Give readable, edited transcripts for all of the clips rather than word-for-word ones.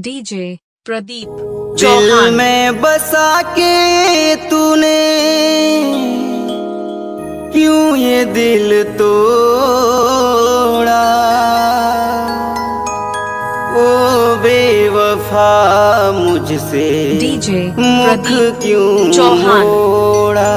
DJ Pradeep दिल चौहान। में बसा के तूने क्यों ये दिल तोड़ा, ओ बेवफा मुझसे डीजे मुख प्रदीप क्यों चौहान। मोड़ा।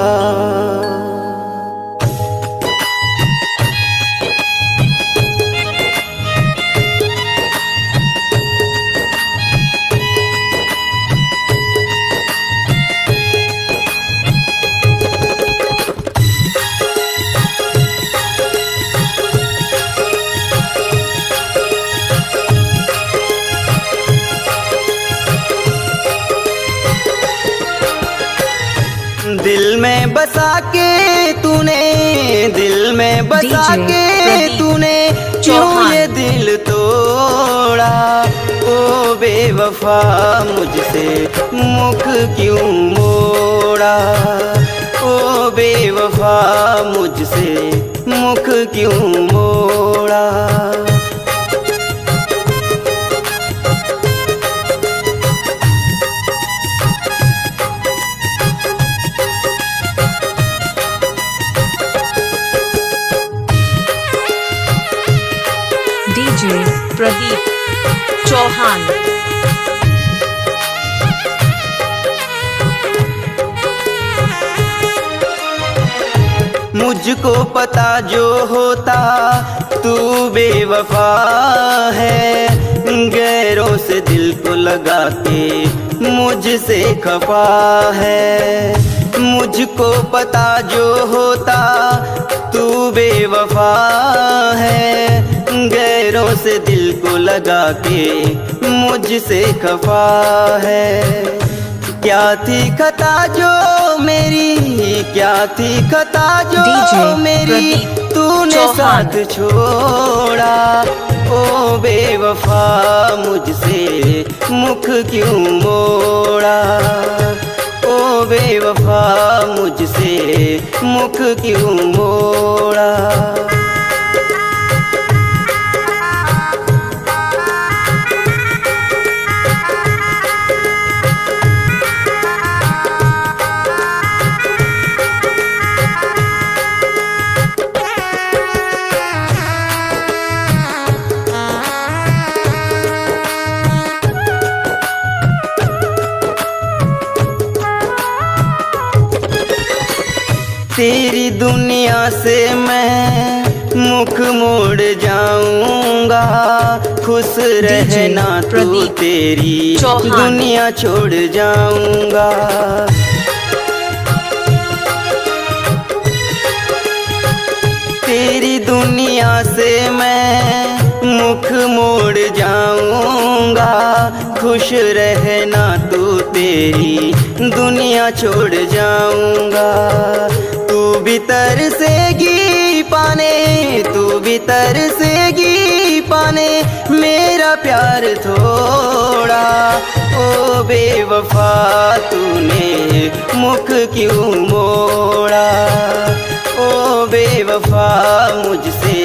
दिल में बसा के तूने, दिल में बसा डीजे के प्रदीप तूने क्यों चौहान। ये दिल तोड़ा, ओ बेवफा मुझसे मुख क्यों मोड़ा, ओ बेवफा मुझसे मुख क्यों मोड़ा। डीजे प्रदीप चौहान। मुझको पता जो होता तू बेवफा है, गैरों से दिल को लगा के मुझसे खफा है। मुझको पता जो होता तू बेवफा है, गैरों से दिल को लगा के मुझसे खफा है। क्या थी खता जो मेरी, क्या थी खता जो डीजे मेरी, प्रदीप तूने चौहान। साथ छोड़ा, ओ बेवफा मुझसे मुख क्यों मोड़ा, ओ बेवफा मुझसे मुख क्यों मोड़ा। तेरी दुनिया से मैं मुख मोड़ जाऊंगा, खुश रहना तू, प्रदीप तेरी चौहान। दुनिया छोड़ जाऊंगा। तेरी दुनिया से मैं मुख मोड़ जाऊंगा, खुश रहना तू, तेरी दुनिया छोड़ जाऊंगा। तू भी तरसेगी पाने, तू भी तरसेगी पाने मेरा प्यार थोड़ा, ओ बेवफा तूने मुख क्यों मोड़ा, ओ बेवफा मुझसे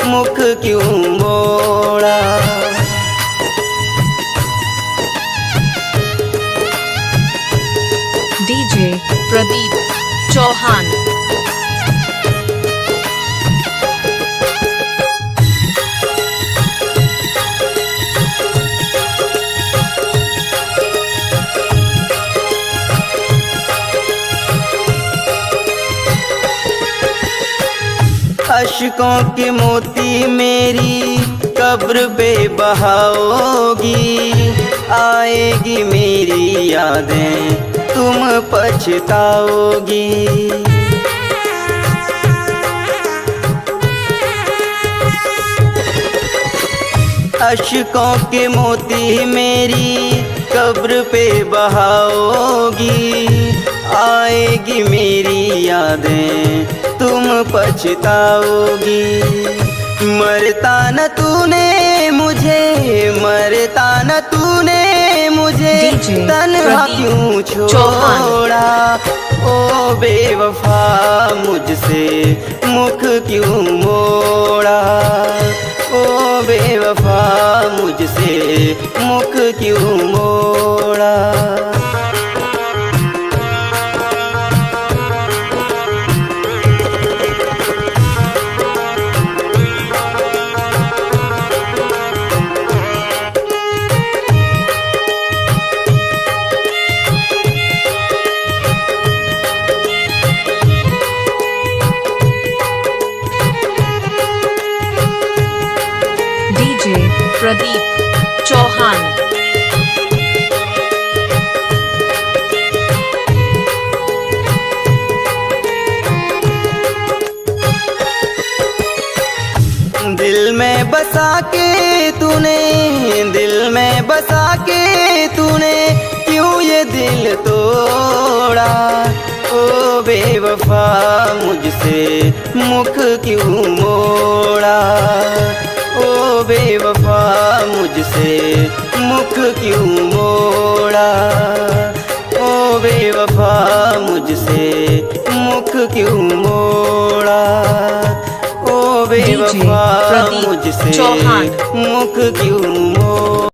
मुख क्यों मोड़ा। डीजे प्रदीप चौहान। अश्कों के मोती मेरी कब्र पे बहाओगी, आएगी मेरी यादें तुम पछताओगी। अश्कों के मोती मेरी कब्र पे बहाओगी, आएगी मेरी यादें तुम पछताओगी। मरता न तूने मुझे, मरता न तूने मुझे तन्हा क्यों छोड़ा, ओ बेवफा मुझसे मुख क्यों मोड़ा, ओ बेवफा मुझसे मुख क्यों मोड़ा। डीजे प्रदीप चौहान। दिल में बसा के तूने, दिल में बसा के तूने क्यों ये दिल तोड़ा। ओ बेवफा मुझसे मुख क्यों मोड़ा। ओ बेवफा मुझसे मुख क्यों मोड़ा। ओ बेवफा मुझसे मुख क्यों मोड़ा। ओ बेवफा प्रदीप मुझसे चौहान। मुख क्यों मोड़ा।